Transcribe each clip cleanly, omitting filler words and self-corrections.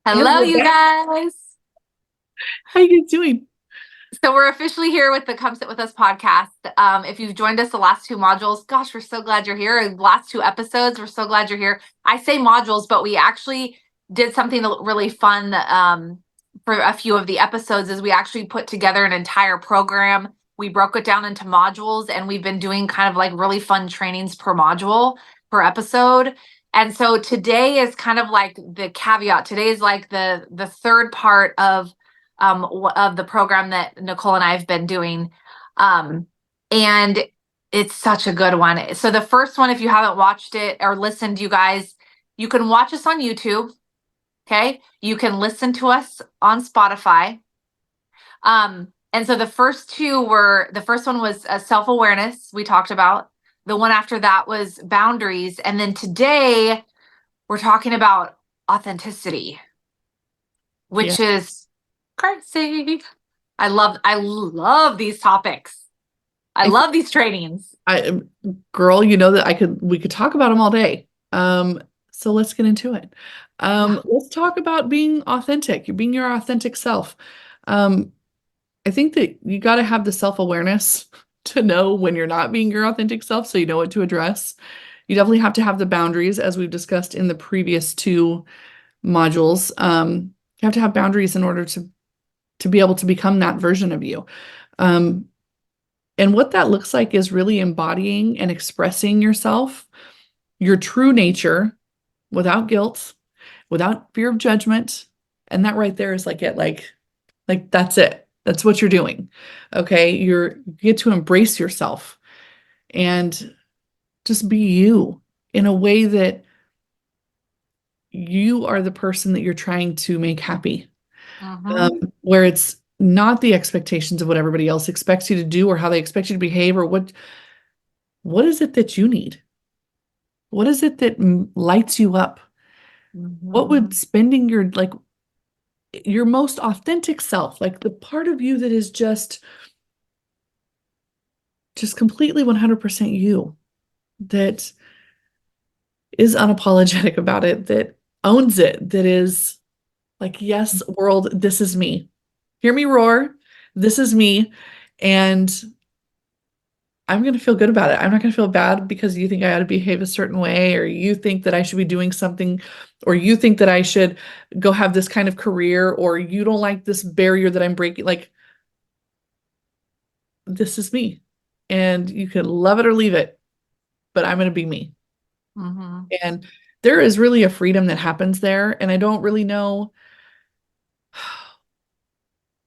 And Hello, we're you back. guys. How you guys doing? So we're officially here with the Come Sit With Us podcast. If you've joined us the last two modules, gosh, we're so glad you're here. The last two episodes, we're so glad you're here. I say modules, but we actually did something really fun for a few of the episodes is we actually put together an entire program. We broke it down into modules and we've been doing kind of like really fun trainings per module per episode. And so today is kind of like the caveat. Today is like the third part of the program that Nicole and I have been doing. And it's such a good one. So the first one, if you haven't watched it or listened, you guys, you can watch us on YouTube. Okay. You can listen to us on Spotify. And so the first one was self-awareness we talked about. The one after that was boundaries. And then today we're talking about authenticity, Yeah. which is crazy. I love these topics. I I, th- love these trainings. I, girl, you know that we could talk about them all day. So let's get into it. Yeah. Let's talk about being authentic. You're being your authentic self. Um, I think that you got to have the self-awareness to know when you're not being your authentic self, so you know what to address. You definitely have to have the boundaries, as we've discussed in the previous two modules. You have to have boundaries in order to be able to become that version of you. Um, And what that looks like is really embodying and expressing yourself, your true nature, without guilt, without fear of judgment. And that right there is like it, like that's it. That's what you're doing. Okay. You get to embrace yourself and just be you in a way that you are the person that you're trying to make happy. Mm-hmm. Where it's not the expectations of what everybody else expects you to do or how they expect you to behave or what is it that you need? What is it that lights you up? What Mm-hmm. would spending your most authentic self, like the part of you that is just completely 100% you, that is unapologetic about it, that owns it, that is like, yes, world, this is me. Hear me roar. This is me. And I'm going to feel good about it. I'm not going to feel bad because you think I ought to behave a certain way, or you think that I should be doing something, or you think that I should go have this kind of career, or you don't like this barrier that I'm breaking. Like, this is me. And you can love it or leave it, but I'm going to be me. Mm-hmm. And there is really a freedom that happens there. And I don't really know,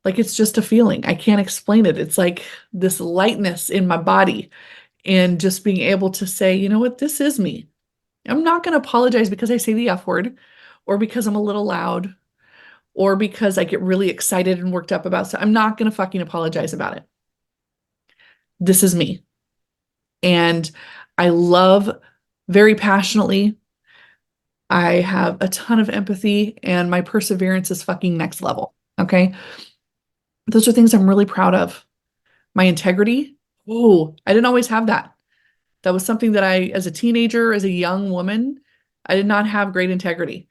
like, it's just a feeling. I can't explain it. It's like this lightness in my body and just being able to say, you know what, this is me. I'm not going to apologize because I say the F word or because I'm a little loud or because I get really excited and worked up about stuff. I'm not going to fucking apologize about it. This is me. And I love very passionately. I have a ton of empathy and my perseverance is fucking next level. Okay. Those are things I'm really proud of. My integrity. Oh, I didn't always have that. That was something that as a teenager, as a young woman, I did not have great integrity.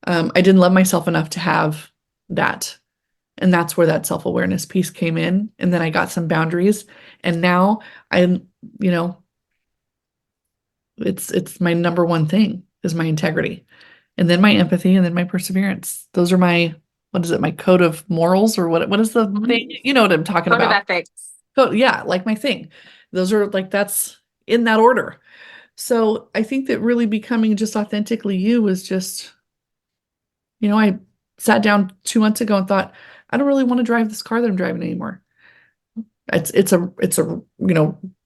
I didn't love myself enough to have that. And that's where that self-awareness piece came in. And then I got some boundaries. And now I'm, you know, it's my number one thing is my integrity. And then my empathy and then my perseverance. Those are my, what is it, my code of morals or what is the thing? Mm-hmm. You know what I'm talking Code of about. ethics. So yeah, like my thing. Those are like that's in that order. So I think that really becoming just authentically you was just, I sat down 2 months ago and thought, I don't really want to drive this car that I'm driving anymore. It's a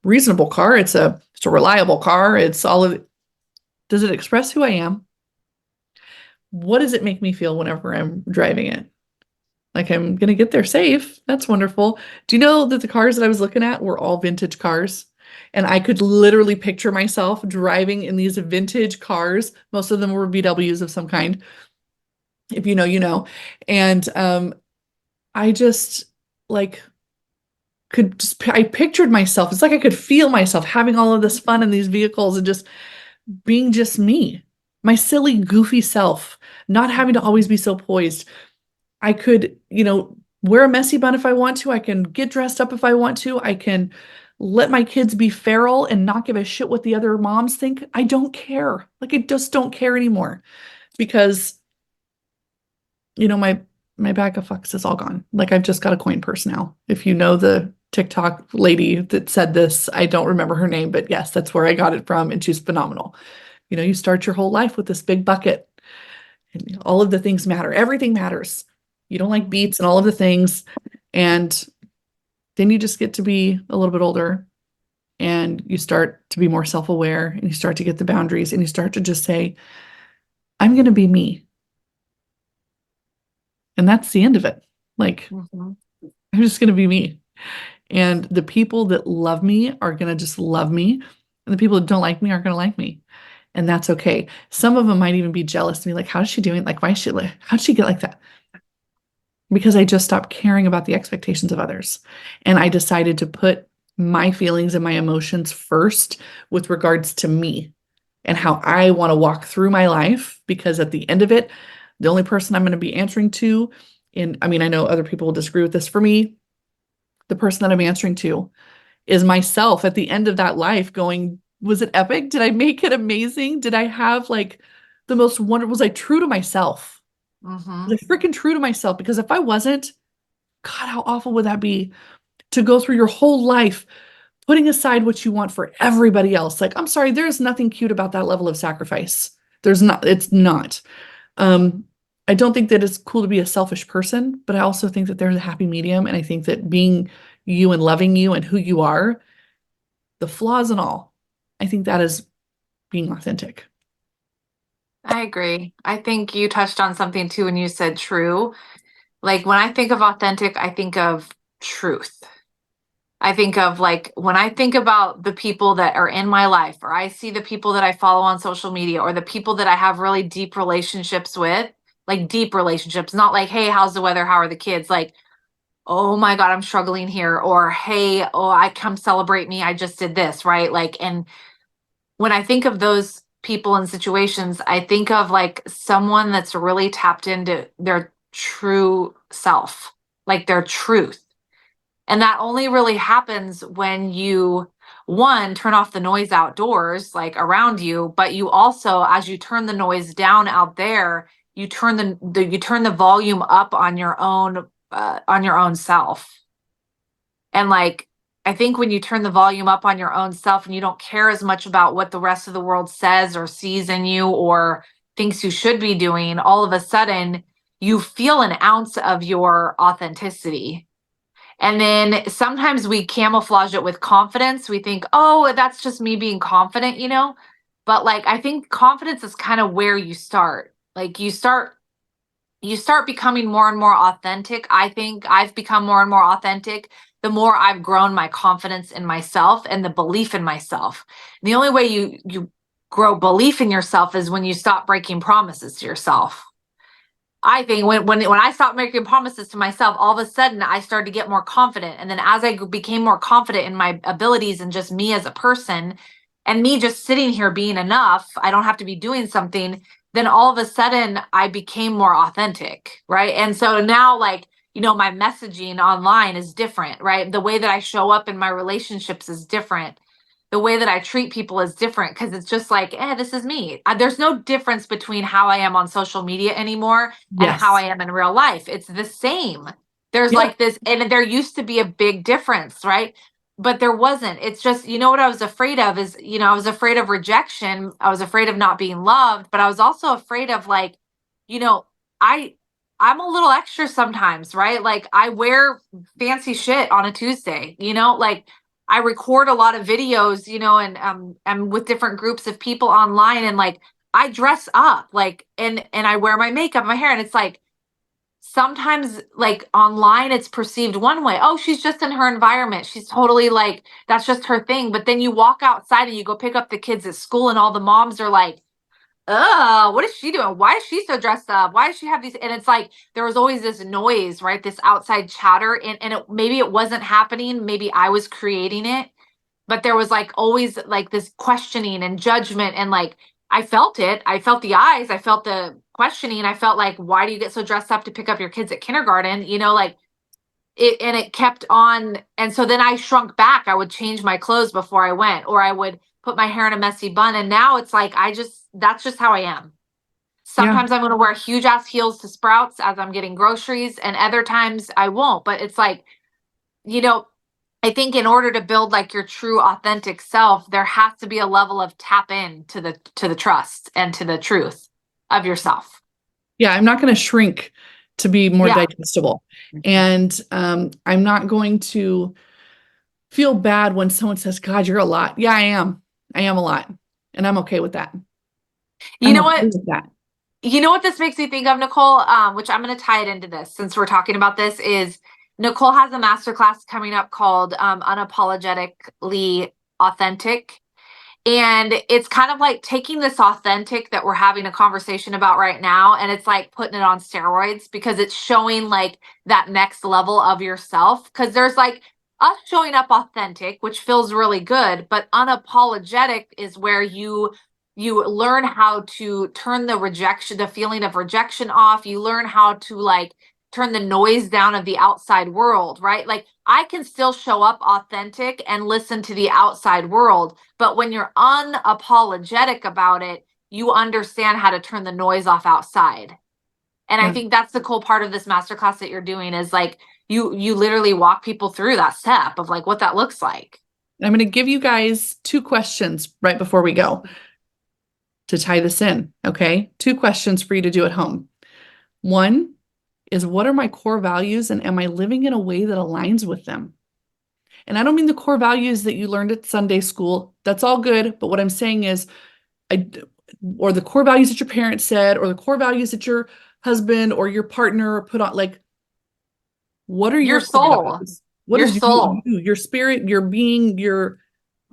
reasonable car. It's a reliable car. It's all of it. Does it express who I am? What does it make me feel whenever I'm driving it? Like I'm gonna get there safe. That's wonderful. Do you know that the cars that I was looking at were all vintage cars? And I could literally picture myself driving in these vintage cars. Most of them were VWs of some kind. If you know, you know. And I just like I pictured myself. It's like I could feel myself having all of this fun in these vehicles and just being just me. my silly, goofy self, not having to always be so poised. I could, wear a messy bun if I want to. I can get dressed up if I want to. I can let my kids be feral and not give a shit what the other moms think. I don't care. Like I just don't care anymore because, my bag of fucks is all gone. Like I've just got a coin purse now. If you know the TikTok lady that said this, I don't remember her name, but yes, that's where I got it from, and she's phenomenal. You start your whole life with this big bucket, and all of the things matter. Everything matters. You don't like beets and all of the things, and then you just get to be a little bit older, and you start to be more self-aware, and you start to get the boundaries, and you start to just say, I'm going to be me. And that's the end of it. Like, Mhm. I'm just going to be me. And the people that love me are going to just love me. And the people that don't like me aren't going to like me. And that's okay. Some of them might even be jealous to me, like, how's she doing? Like, why is she like, how'd she get like that? Because I just stopped caring about the expectations of others. And I decided to put my feelings and my emotions first with regards to me and how I want to walk through my life. Because at the end of it, the only person I'm going to be answering to, and I mean, I know other people will disagree with this. For me, the person that I'm answering to is myself at the end of that life going, was it epic? Did I make it amazing? Did I have like the most wonderful, was I true to myself? Was Mhm. I freaking true to myself? Because if I wasn't, God, how awful would that be to go through your whole life putting aside what you want for everybody else? Like, I'm sorry, there's nothing cute about that level of sacrifice. There's not, it's not. Um, I don't think that it's cool to be a selfish person, but I also think that there's a happy medium. And I think that being you and loving you and who you are, the flaws and all, I think that is being authentic. I agree. I think you touched on something too when you said true. Like when I think of authentic, I think of truth. I think of like when I think about the people that are in my life, or I see the people that I follow on social media, or the people that I have really deep relationships with, like deep relationships, not like, hey, how's the weather? How are the kids? Like, oh my God, I'm struggling here. Or, hey, oh, I come celebrate me. I just did this, right? Like, and when I think of those people and situations, I think of like someone that's really tapped into their true self, like their truth. And that only really happens when you, one, turn off the noise outdoors, like around you, but you also, as you turn the noise down out there, you turn you turn the volume up on your own self. And like, I think when you turn the volume up on your own self and you don't care as much about what the rest of the world says or sees in you or thinks you should be doing, all of a sudden you feel an ounce of your authenticity. And then sometimes we camouflage it with confidence. We think, oh, that's just me being confident, you know? But like, I think confidence is kind of where you start. Like, you start becoming more and more authentic. I think I've become more and more authentic the more I've grown my confidence in myself and the belief in myself. And the only way you grow belief in yourself is when you stop breaking promises to yourself. I think when I stopped making promises to myself, all of a sudden I started to get more confident. And then as I became more confident in my abilities and just me as a person, and me just sitting here being enough, I don't have to be doing something. Then all of a sudden I became more authentic, right? And so now, like, my messaging online is different, right? The way that I show up in my relationships is different. The way that I treat people is different because it's just like, this is me. There's no difference between how I am on social media anymore and how I Yes. am in real life. It's the same. There's Yep. like this, and there used to be a big difference, right? But there wasn't. It's just, what I was afraid of is, I was afraid of rejection. I was afraid of not being loved, but I was also afraid of like, you know, I I'm a little extra sometimes, right? Like I wear fancy shit on a Tuesday, like I record a lot of videos, and I'm with different groups of people online and like I dress up like and I wear my makeup, my hair, and it's like sometimes like online it's perceived one way. Oh, she's just in her environment. She's totally like that's just her thing. But then you walk outside and you go pick up the kids at school and all the moms are like, what is she doing? Why is she so dressed up? Why does she have these? And it's like there was always this noise, right? This outside chatter. And maybe it wasn't happening. Maybe I was creating it, but there was like always like this questioning and judgment and like I felt it. I felt the eyes. I felt the questioning. I felt like, why do you get so dressed up to pick up your kids at kindergarten? Like it, and it kept on. And so then I shrunk back. I would change my clothes before I went, or I would put my hair in a messy bun. And now it's like, that's just how I am. Yeah. Sometimes I'm going to wear huge ass heels to Sprouts as I'm getting groceries, and other times I won't. But it's like, you know, I think in order to build like your true authentic self, there has to be a level of tap in to the trust and to the truth of yourself. Yeah. I'm not going to shrink to be more Yeah. digestible. And I'm not going to feel bad when someone says, God, you're a lot. Yeah, I am. I am a lot. And I'm okay with that. You I'm know okay what? with that. You know what this makes me think of, Nicole? Which I'm going to tie it into this since we're talking about this. Is Nicole has a masterclass coming up called Unapologetically Authentic. And it's kind of like taking this authentic that we're having a conversation about right now, and it's like putting it on steroids because it's showing like that next level of yourself. Because there's like us showing up authentic, which feels really good, but unapologetic is where you learn how to turn the feeling of rejection off. You learn how to like turn the noise down of the outside world, right? Like I can still show up authentic and listen to the outside world, but when you're unapologetic about it, you understand how to turn the noise off outside. And I Yeah. think that's the cool part of this masterclass that you're doing is like you literally walk people through that step of like what that looks like. I'm going to give you guys two questions right before we go to tie this in. Okay. Two questions for you to do at home. One is, what are my core values and am I living in a way that aligns with them? And I don't mean the core values that you learned at Sunday school. That's all good. But what I'm saying is, or the core values that your parents said, or the core values that your husband or your partner put on, like, what are Your your core soul, values? What your is soul. your spirit, your being, your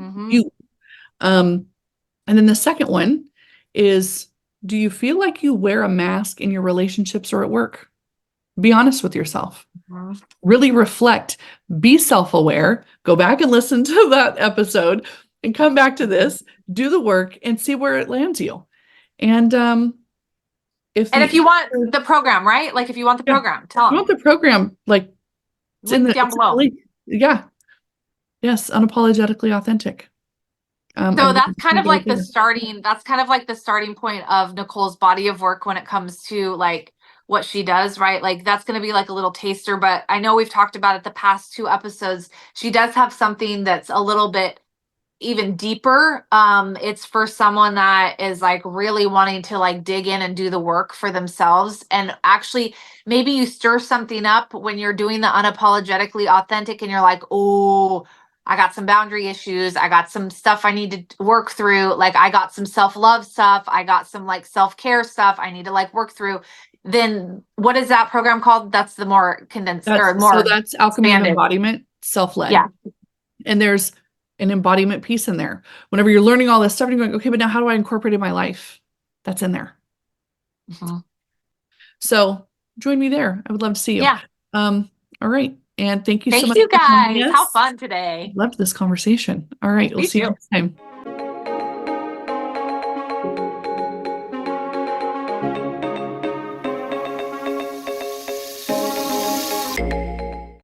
Mm-hmm. you? Um, and then the second one is, do you feel like you wear a mask in your relationships or at work? Be honest with yourself. Mm-hmm. Really reflect, be self-aware, go back and listen to that episode and come back to this, do the work and see where it lands you. And if And if the you want answer, the program, right? Like if you want the yeah, program, tell you want them. the program, like Link down it's in the below. link. Yeah. Yes, unapologetically authentic. So I'm that's gonna kind see of you guys like later. that's kind of like the starting point of Nicole's body of work when it comes to like what she does, right? Like that's going to be like a little taster, but I know we've talked about it the past two episodes. She does have something that's a little bit even deeper. It's for someone that is like really wanting to like dig in and do the work for themselves. And actually, maybe you stir something up when you're doing the unapologetically authentic and you're like, oh, I got some boundary issues. I got some stuff I need to work through. Like, I got some self love stuff. I got some like self care stuff I need to like work through. Then what is that program called? That's the more condensed or more That's alchemy of expanded. embodiment, self-led. Yeah. And there's an embodiment piece in there. Whenever you're learning all this stuff and you're going, okay, but now how do I incorporate it in my life? That's in there. Mhm. So join me there. I would love to see you. Yeah. All right. And thank you so Thank much you for joining guys. How us. fun today. Loved this conversation. All right. We'll Me see you too. next time.